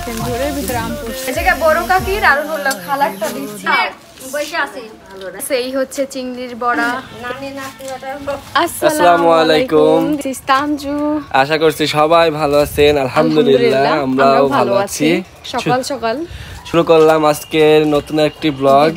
দেখেন ঘরের ভিতরে আম পড়ছে। এই জায়গায় বড় কাকির আর হলো খালারটা দিচ্ছি বসে আছে। সেই হচ্ছে চিংড়ির বড়া। আসসালামু আলাইকুম। তানজু, আশা করছি সবাই ভালো আছেন। আলহামদুলিল্লাহ আমরাও ভালো আছি। সকাল সকাল শুরু করলাম আজকের নতুন একটি ব্লগ।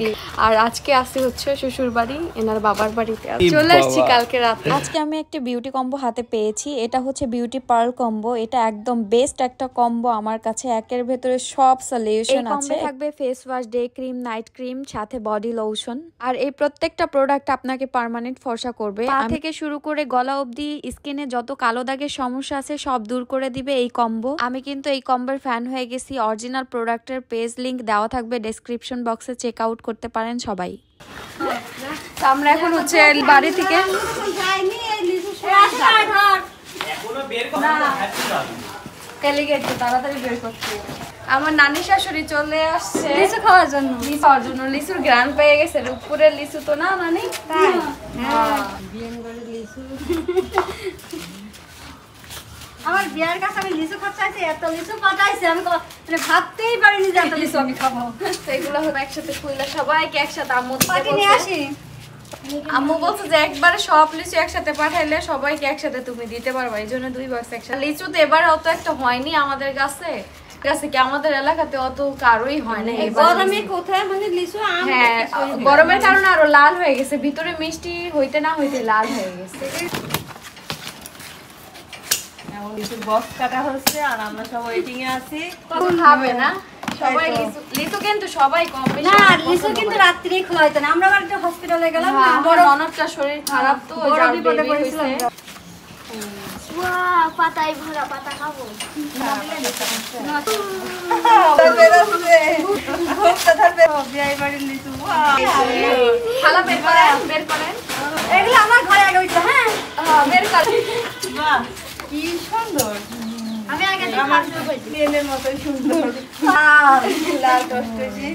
আর আজকে আসি হচ্ছে শ্বশুর বাড়ি, এনার বাবার বাড়িতে চলে আসছি কালকে রাতে। আজকে আমি একটা বিউটি কম্বো হাতে পেয়েছি। এটা হচ্ছে বিউটি পার্ল কম্বো। এটা একদম বেস্ট একটা কম্বো আমার কাছে। একের ভেতরে সব সলিউশন আছে। থাকবে face wash, day cream, night cream, সাথে বডি লোশন। আর এই প্রত্যেকটা প্রোডাক্ট আপনাকে পার্মানেন্ট ফর্সা করবে। পা থেকে শুরু করে গলা অবধি স্কিনে যত কালো দাগের সমস্যা আছে সব দূর করে দিবে এই কম্বো। আমি কিন্তু এই কম্বোর ফ্যান হয়ে গেছি। অরিজিনাল প্রোডাক্টের পেজ লিংক দেওয়া থাকবে ডেসক্রিপশন বক্সে, চেক আউট করতে পারেন সবাই। আমরা এখন হচ্ছে বাড়ি থেকে তাড়াতাড়ি বের করছি। আমার নানি শাশুড়ি চলে আসছে লিচু খাওয়ার জন্য। লিচুর গ্রান পেয়ে গেছে। রূপপুরের লিচু তো না নানি? আমার বিয়ার কাছে আমি লিচু খাচ্ছি, এত লিচু পাঠাইছে আমি মানে ভাবতেই পারিনি যে এত লিচু আমি খাবো। এগুলো হবে একসাথে খুইলা সবাইকে একসাথে আম্মু পাটি নিয়ে আসি। আম্মু বলছে যে একবারে সব লিচু একসাথে পাঠাইলে সবাইকে একসাথে তুমি দিতে পারবা, এই জন্য 2 বক্স একসাথে। লিচু তো এবার অত একটা হয়নি আমাদের কাছে কি আমাদের এলাকাতে অত কারোই হয় না। গরমে কোথায় মানে লিচু আম, হ্যাঁ গরমের কারণে আরো লাল হয়ে গেছে, ভিতরে মিষ্টি হইতে না হইতে লাল হয়ে গেছে। লিচুর বক্স কাটা হচ্ছে আর আমরা সব ওয়েটিং এ আছি। কখন খাবে না সবাই লিচু? লিচু কিন্তু সবাই কম বেশি না লিচু কিন্তু রাত্রেই খোলা হইতো না। আমরা একটা হসপিটালে গেলাম, বড় ননদটা শরীর খারাপ তো বড় বিপদে পড়েছিলাম। পাতায় ভরা পাতা খাবো। খালা বের করেন, বের করেন। এগুলো আমার ঘরে আগে হইতো। হ্যাঁ বের করেন। কি সুন্দর, আমি আগে ট্রেনের মতোই সুন্দর। লাল টসটসি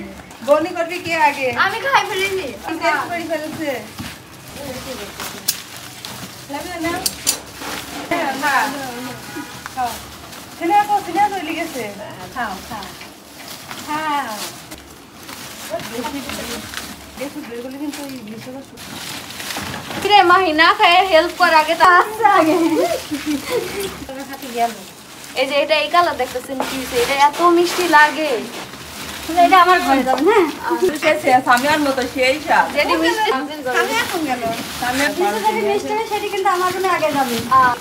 বনি করবি কে আগে? আমি খাই ফেলেছি। টেস্ট করে ফেলেছে। লাগবে না? হ্যাঁ খাও খাও। সিনেমা তো সিনেমা চলে গেছে। খাও খাও খাও। দেখো এগুলো কিন্তু এই লিচুটা কিরে মাহিনা খায় হেল্প কর আগে তো আসছে আগে। এই যে এটা এই কালার দেখতেছেন কি এটা এত মিষ্টি লাগে। এটা আমার ঘরে যাবে। হ্যাঁ সামিয়ার মতো সেই স্বাদ। যেটি মিষ্টি আমি এখন গেল যেটি মিষ্টি হবে সেটি কিন্তু আমার জন্য আগে যাবে।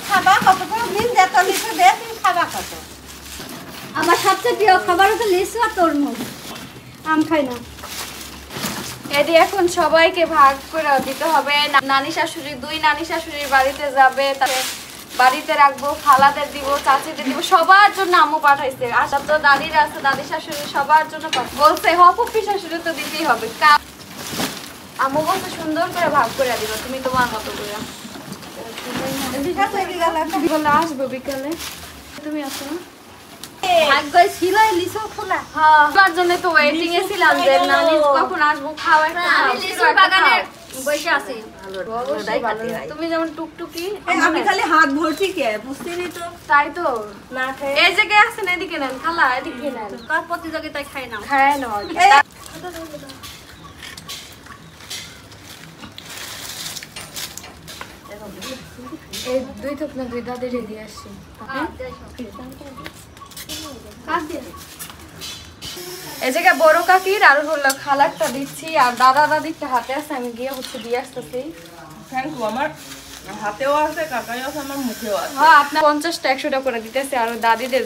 খাবা কত করে দিন যত লিচু দে তুমি খাবা কত? আমার সবচেয়ে প্রিয় খাবার হচ্ছে লিচু আর তরমুজ। আম খাই না। এটি এখন সবাইকে ভাগ করে দিতে হবে। নানি শাশুড়ি 2 নানি শাশুড়ির বাড়িতে যাবে, তারপরে বাড়িতে রাখবো, খালাদের দিব, চাচিদের দিব, সবার জন্য আম্মু পাঠাইছে। আসার তো দাদিরা আছে, দাদি শাশুড়ি সবার জন্য বলছে হপুপি শাশুড়ি তো দিতেই হবে। আম্মু বলছে সুন্দর করে ভাগ করে দিবা তুমি তোমার মতো করে। বলে আসবো বিকালে, তুমি আসো না? ভাগ্যই ছিল লিচু খোলা। হ্যাঁ তোমার জন্য তো ওয়েটিং এ ছিলাম যে নানি কখন আসবো খাওয়া একটা লিচু বাগানে বসে আছি। তুমি যেমন টুকটুকি আমি খালি হাত ভর্তি কে বুঝছিনি তো। তাই তো না খাই এই জায়গায় আসেন, এদিকে নেন খালা, এদিকে নেন, কার প্রতিযোগিতায় খাই না। খায় না এই 2 থোক না 2 দাদি রেডি আসছি। এই জায়গায় বড় কাকির আর হলো খালারটা দিচ্ছি, আর দাদা দাদিরটা হাতে আছে, আমি গিয়ে হচ্ছে দিয়ে আসতেছি। Thank you. আমার হাতেও আছে, কাকাইও আছে, আমার মুখেও আছে। হ্যাঁ আপনার 50টা 100টা করে দিতেছে, আর দাদিদের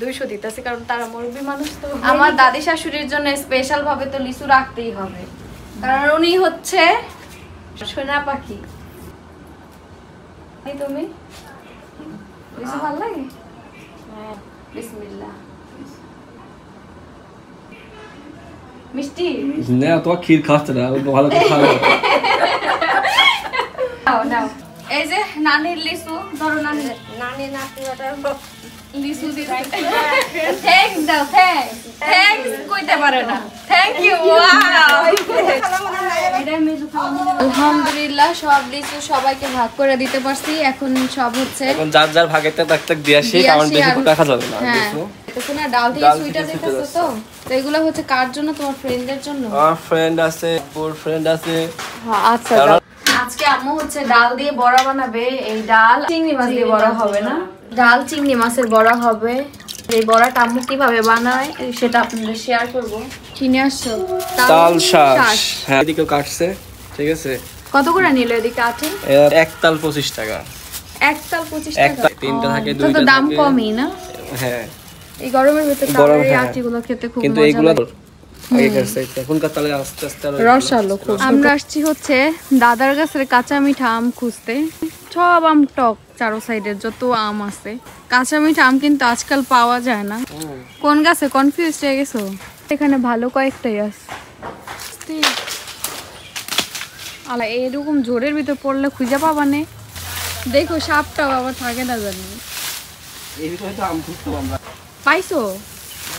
200 দিতেছে, কারণ তারা মুরব্বী মানুষ তো। আমার দাদি শাশুড়ির জন্য স্পেশাল ভাবে তো লিচু রাখতেই হবে, কারণ উনি হচ্ছে সোনা পাখি। তুমি লিচু ভালো লাগে? বিসমিল্লাহ। মিষ্টি না তো ক্ষীর খাচ্ছে না, ভালো করে খাবে। নাও নাও, এই যে নানির লিচু ধরো। নানি নানি নাতি লিচু দিতে থ্যাঙ্কস দাও থ্যাঙ্কস কইতে পারে না থ্যাংক ইউ ওয়াও আলহামদুলিল্লাহ সব লিচু সবাইকে ভাগ করে দিতে পারছি এখন সব হচ্ছে এখন যার যার ভাগেরটা তাক তাক দিয়ে আসি কারণ বেশি রাখা যাবে না হ্যাঁ লিচু দেখো না ডাল দিয়ে সুইটা দিতেছো তো তো এগুলো হচ্ছে কার জন্য তোমার ফ্রেন্ডদের জন্য আমার ফ্রেন্ড আছে ওর ফ্রেন্ড আছে হ্যাঁ আচ্ছা দাও। আজকে আম্মু হচ্ছে ডাল দিয়ে বড়া বানাবে এই ডাল চিংড়ি মাছ দিয়ে বড়া হবে না ডাল চিংড়ি মাছের বড়া হবে এই বড়াটা আম্মু কিভাবে বানায় সেটা আপনাদের শেয়ার করব কিনে আসছো তাল শাঁস হ্যাঁ এদিকেও কাটছে ঠিক আছে কত করে নিল এদিকে আটি এক তাল 25 টাকা এক তাল 25 এক টাকা তাল তিনটা থাকে তো দুইটা দাম থাকে কমই না হ্যাঁ এই গরমের ভিতরে গরম, তালের এই হ্যাঁ। আটিগুলো খেতে খুব কিন্তু মজা এইগুলো লাগে আগেকার সাইড এখনকার তালে আস্তে আস্তে আরো রসালো খুব আমরা আসছি হচ্ছে দাদার গাছের কাঁচা মিঠা আম খুঁজতে সব আম টক চারো সাইডের যত আম আছে কাঁচা মিঠা আম কিন্তু আজকাল পাওয়া যায় না কোন গাছে কনফিউজ হয়ে গেছো এখানে ভালো কয়েকটাই আছে আলা এরকম জোরের ভিতর পড়লে খুঁজে পাবা নে দেখো সাপটাও আবার থাকে না জানি এই বিষয়ে তো আম খুঁজতে আমরা পাইছো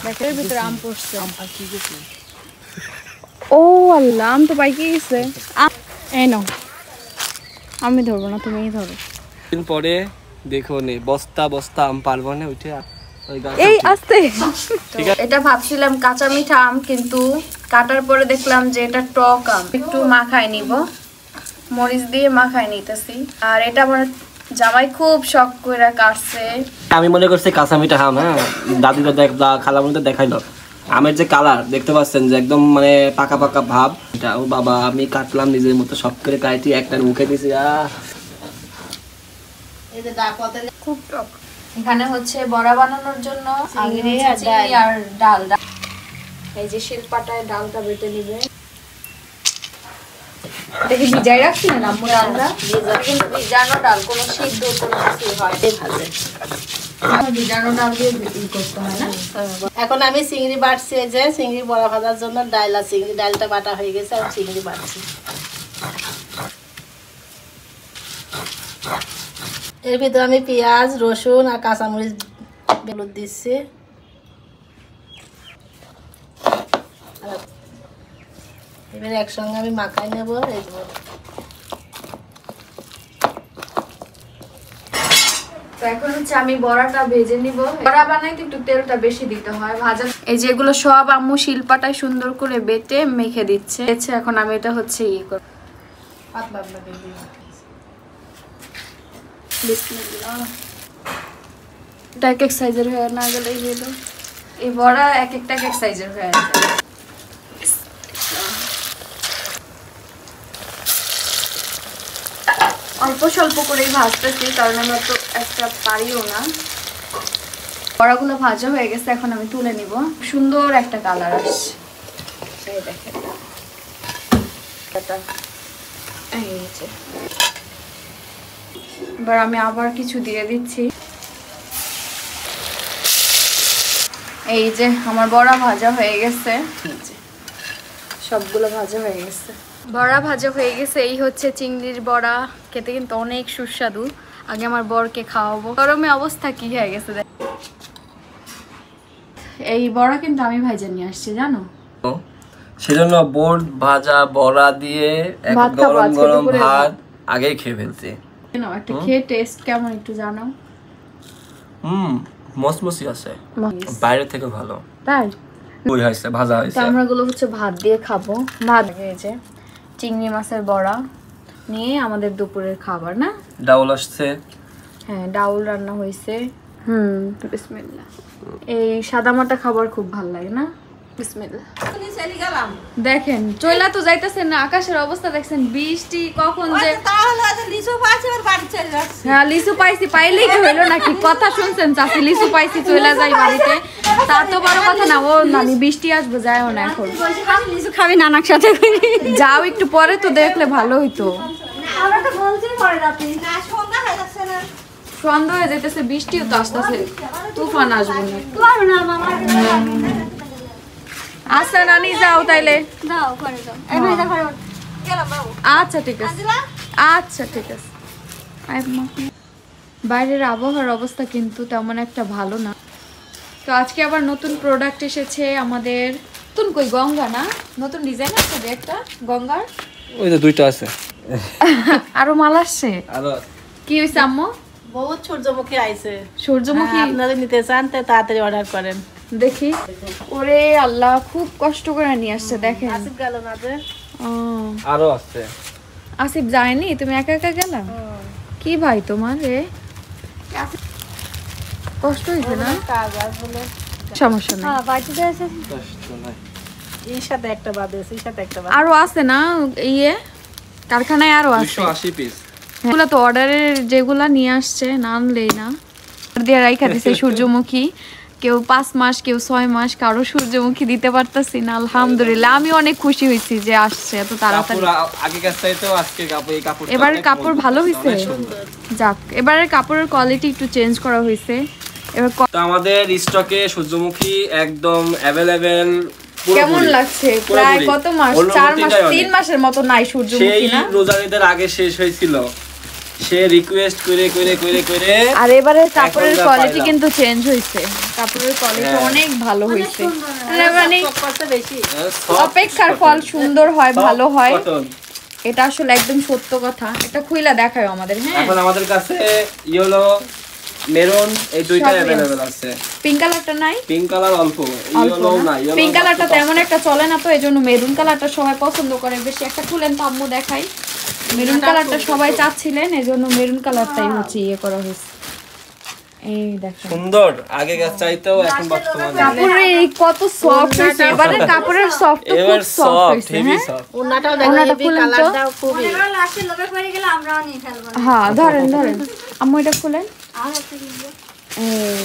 দেখো এর ভিতরে আম পড়ছে ও আল্লাহ আম তো পাইকে গেছে এই নাও আমি ধরবো না তুমিই ধরো দিন পরে দেখো নে বস্তা বস্তা আম পারবো না উঠে ওই গাছ এই আস্তে এটা ভাবছিলাম কাঁচা মিঠা আম কিন্তু কাটার পরে দেখলাম যে এটা টক আম একটু মাখায় নিব মরিচ দিয়ে মাখায় নিতেছি আর এটা আমার জামাই খুব শখ করে কাটছে আমি মনে করছি কাঁচা মিঠা আম হ্যাঁ দাদিরা খালা মনে দেখাইলো আমের যে কালার দেখতে পাচ্ছেন যে একদম মানে পাকা পাকা ভাব এটা ও বাবা আমি কাটলাম নিজের মতো সব করে কাটি একটা মুখে দিয়েছি খুব টক এখানে হচ্ছে বড়া বানানোর জন্য চিংড়ি আর ডাল এই যে শিলপাটায় ডালটা বেটে নিবে দেখি ভিজাই রাখছি না আম্মু ডালটা কিন্তু ভিজানো ডাল কোনো সিদ্ধ কোনো কিছু হয় ভিজানো ডাল দিয়ে বিক্রি করতে হয় না এখন আমি চিংড়ি বাটছি এই যে চিংড়ি বড়া ভাজার জন্য ডাল আর চিংড়ি ডালটা বাটা হয়ে গেছে আর চিংড়ি বাটছি এর ভিতরে আমি পেঁয়াজ রসুন আর কাঁচামরিচ হলুদ দিচ্ছি এবার একসঙ্গে আমি মাখাই নেব এই তো এখন হচ্ছে আমি বড়াটা ভেজে নিব বড়া বানাইতে একটু তেলটা বেশি দিতে হয় ভাজা এই যে এগুলো সব আম্মু শিলপাটায় সুন্দর করে বেটে মেখে দিচ্ছে এখন আমি এটা হচ্ছে ই করব পাতলা পাতলা করে দিই বিসমিল্লাহ এটা এক এক সাইজের হয়ে না গেলেই হলো এই বড়া এক একটা এক এক সাইজের হয়ে আছে অল্প স্বল্প করেই ভাজতেছি কারণ আমরা তো একটা পারিও না বড়াগুলো ভাজা হয়ে গেছে এখন আমি তুলে নিব সুন্দর একটা কালার আসছে এই দেখেন এই যে এবার আমি আবার কিছু দিয়ে দিচ্ছি এই যে আমার বড়া ভাজা হয়ে গেছে সবগুলো ভাজা হয়ে গেছে বড়া ভাজা হয়ে গেছে এই হচ্ছে চিংড়ির বড়া খেতে কিন্তু অনেক সুস্বাদু আগে আমার বরকে খাওয়াবো গরমে অবস্থা কি হয়ে গেছে এই বড়া কিন্তু আমি ভাজা নিয়ে আসছি জানো সেজন্য বোর ভাজা বড়া দিয়ে গরম গরম ভাত আগেই খেয়ে ফেলছি একটা খেয়ে টেস্ট কেমন একটু জানাও মসমসি আছে বাইরে থেকে ভালো তাই ওই হয়েছে ভাজা হয়েছে আমরা গুলো হচ্ছে ভাত দিয়ে খাবো ভাত হয়েছে চিংড়ি মাছের বড়া নিয়ে আমাদের দুপুরের খাবার না ডাউল আসছে হ্যাঁ ডাউল রান্না হয়েছে বিসমিল্লাহ এই সাদামাটা খাবার খুব ভালো লাগে না বিসমিল্লাহ দেখেন চইলা তো যাইতেছেন না আকাশের অবস্থা দেখছেন বৃষ্টি কখন যে হ্যাঁ লিচু পাইছি পাইলেই কি হইলো নাকি কথা শুনছেন চাষি লিচু পাইছি চইলা যাই বাড়িতে তা তো বড় কথা না ও নানি বৃষ্টি আসবে যাইও না এখন লিচু খাবি নানার সাথে যাও একটু পরে তো দেখলে ভালো হইতো আমরা তো বলছি পরে রাতে না সন্ধ্যা হয়ে যাচ্ছে না সন্ধ্যা হয়ে যাইতেছে বৃষ্টিও তো আসতেছে তুফান আসবে না পারো না মামা আচ্ছা নানি যাও তাইলে দাও করে দাও এই ভাই দাও করে গেলাম বাবু আচ্ছা ঠিক আছে আচ্ছা ঠিক আছে বাইরের আবহাওয়ার অবস্থা কিন্তু তেমন একটা ভালো না। তো আজকে আবার নতুন প্রোডাক্ট এসেছে আমাদের। নতুন কই গঙ্গা না, নতুন ডিজাইন আছে যে একটা গঙ্গার। ওই যে দুইটা আছে। আরো মাল আসছে। আরো কি হইছে আম্মু? বহুত সূর্যমুখী আইছে। সূর্যমুখী আপনারা নিতে চান তো তাড়াতাড়ি অর্ডার করেন। দেখি। ওরে আল্লাহ, খুব কষ্ট করে নিয়ে আসছে দেখেন। আসিফ গেল না যে। আরো আছে। আসিফ যায়নি, তুমি একা একা গেলা? কি ভাই তোমার রে, কষ্ট হইছে না? কাজ আসলে সমস্যা নাই। হ্যাঁ বাড়িতে আছে। এর সাথে একটা বাদ আছে, এর সাথে একটা বাদ। আরো আছে না ইয়ে কারখানায় আরো আছে। 280 পিস। এগুলো তো অর্ডারের যেগুলা নিয়ে আসছে না আনলেই না। দিয়ে রাইখা দিছে সূর্যমুখী, কেউ 5 মাস কেউ 6 মাস, কারো সূর্যমুখী দিতে পারতাছি না। আলহামদুলিল্লাহ আমি অনেক খুশি হয়েছি যে আসছে এত তাড়াতাড়ি। আগে কাছটাই তো আজকে কাপড়, এই কাপড় এবারে কাপড় ভালো হয়েছে। যাক, এবারে কাপড়ের কোয়ালিটি একটু চেঞ্জ করা হয়েছে। এবার তো আমাদের স্টকে সূর্যমুখী একদম অ্যাভেলেবেল। কেমন লাগছে? প্রায় কত মাস, 4 মাস 3 মাসের মতো নাই সূর্যমুখী না? সেই রোজারিদের আগে শেষ হয়েছিল, সে রিকোয়েস্ট করে করে করে করে। আর এবারে কাপড়ের কোয়ালিটি কিন্তু চেঞ্জ হয়েছে, কাপড়ের কোয়ালিটি অনেক ভালো হয়েছে। মানে বেশি অপেক্ষার ফল সুন্দর হয়, ভালো হয়, এটা আসলে একদম সত্য কথা। এটা খুইলা দেখায় আমাদের। হ্যাঁ, এখন আমাদের কাছে ইয়েলো, মেরুন এই দুইটা अवेलेबल আছে। পিঙ্ক কালারটা নাই, পিঙ্ক কালার অল্প, ইয়েলো না। পিঙ্ক কালারটা তেমন একটা চলে না, তো এজন্য মেরুন কালারটা সবাই পছন্দ করে বেশি। একটা খুলেন তো আম্মু দেখাই। মেরুন কালারটা সবাই চাচ্ছিলেন, এজন্য মেরুন কালারটাই হচ্ছে ইয়ে করা হয়েছে। এই দেখেন সুন্দর, আগে গাছ চাইতেও এখন বর্তমানে কাপড়ের কত সফট হয়েছে। এবারে কাপড়ের সফট খুব সফট হয়েছে। হেভি হ্যাঁ, সফট। ওনাটাও দেখো, এই কালারটাও খুবই। লাস্টে লোকে পড়ে গেলে আমরাও নিয়ে ফেলবো। হ্যাঁ ধরেন ধরেন আম্মু এটা খুলেন। আর একটা কিনবো। এই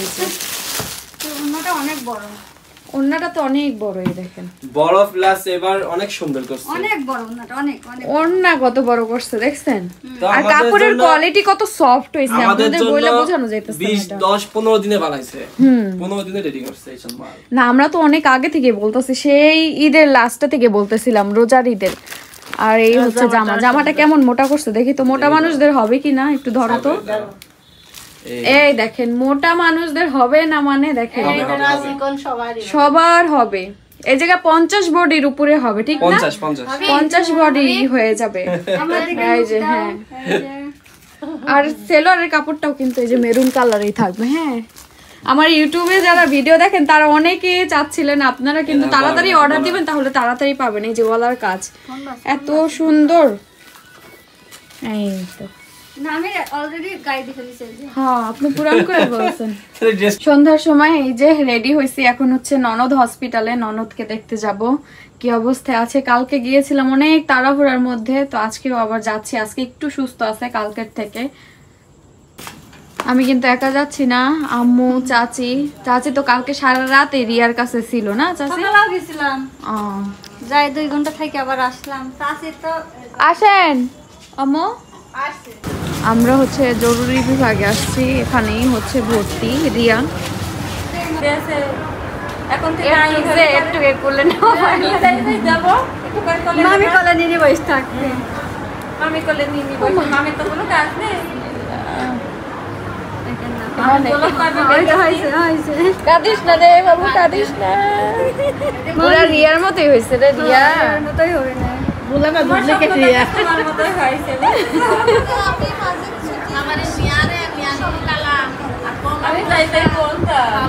যে ওনাটা অনেক বড়, ওন্নাটা তো অনেক বড়, এই দেখেন বড় প্লাস এবার অনেক সুন্দর করছে। অনেক বড় ওনাটা, অনেক অনেক। ওন্না কত বড় করছে দেখছেন? তো আর আমাদের কাপড়ের জন্য- কোয়ালিটি কত সফট হয়েছে, আমাদের আপনাদের জন্য বইলে বোঝানো যাইতেছে না 20 এটা। 10-15 দিনে বানাইছে। 15 দিনে রেডি করছে এই সব মাল। না আমরা তো অনেক আগে থেকে বলতেছি, সেই ঈদের লাস্টে থেকে বলতেছিলাম, রোজার ঈদের। আর এই হচ্ছে জামাটা কেমন মোটা করছে দেখি তো। মোটা মানুষদের হবে কি না একটু ধরো তো। এই দেখেন, মোটা মানুষদের হবে না মানে দেখেন সবার হবে। এই জায়গায় 50 বডির উপরে হবে, ঠিক না? 50 বডি হয়ে যাবে। এই যে হ্যাঁ, আর সেলোয়ারের কাপড়টাও কিন্তু এই যে মেরুন কালারেই থাকবে। হ্যাঁ, আমার ইউটিউবে যারা ভিডিও দেখেন তারা অনেকে চাচ্ছিলেন, আপনারা কিন্তু তাড়াতাড়ি অর্ডার দিবেন তাহলে তাড়াতাড়ি পাবেন। এই যে গলার কাজ এত সুন্দর। এই তো না, আমি অলরেডি গায়ে দিয়ে ফেলেছি। হ্যাঁ, আপনি পুরান করে বলছেন। সন্ধ্যার সময় এই যে রেডি হয়েছি, এখন হচ্ছে ননদ হসপিটালে, ননদকে দেখতে যাব কি অবস্থায় আছে। কালকে গিয়েছিলাম অনেক তাড়াহুড়ার মধ্যে, তো আজকেও আবার যাচ্ছি। আজকে একটু সুস্থ আছে কালকের থেকে। আমি কিন্তু একা যাচ্ছি না, আম্মু চাচি তো কালকে সারা রাত রিয়ার কাছে ছিল না চাচি? সকালেও গেছিলাম, ও যাই 2 ঘন্টা থেকে আবার আসলাম। চাচি তো আসেন আম্মু। আমরা হচ্ছে জরুরি বিভাগে আসছি, এখানেই হচ্ছে ভর্তি রিয়া। এখন একটু এ করলে যাবো আমি কলে নিয়ে বসে থাকতে। আমি করলে নিয়ে নিব। আমি তো কোনো কাজ নেই। কাঁদিস না রে বাবু, কাঁদিস না। পুরা রিয়ার মতোই হয়েছে রে রিয়া। মতোই হবে না। বুলামা বুঝলে কে রিয়া তোমার মতই হয়েছে। আমি যাইতে বলতাম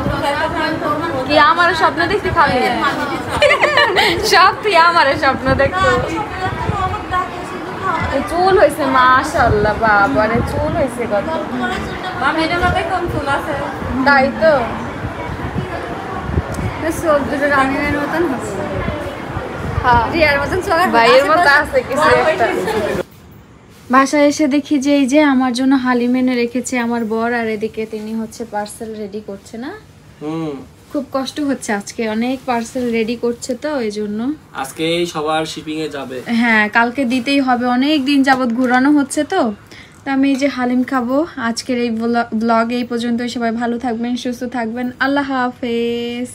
কি আমার স্বপ্ন দেখতে খালি সব তুই আমার স্বপ্ন দেখতো। চুল হয়েছে মাশাআল্লাহ, বাবারে চুল হয়েছে কত। মামির মধ্যে কম চুল আছে। তাই তো সব দুটো রানীর মতন হবে, রিয়ার মতন চোখ ভাইয়ের মতো আছে কিছু একটা। বাসায় এসে দেখি যে এই যে আমার জন্য হালিম এনে রেখেছে আমার বর, আর এদিকে তিনি হচ্ছে পার্সেল রেডি করছে না। খুব কষ্ট হচ্ছে আজকে, অনেক পার্সেল রেডি করছে তো এই জন্য। আজকে সবার শিপিং এ যাবে। হ্যাঁ, কালকে দিতেই হবে, অনেক দিন যাবত ঘোরানো হচ্ছে তো। আমি এই যে হালিম খাবো। আজকের এই ব্লগ এই পর্যন্তই। সবাই ভালো থাকবেন, সুস্থ থাকবেন। আল্লাহ হাফেজ।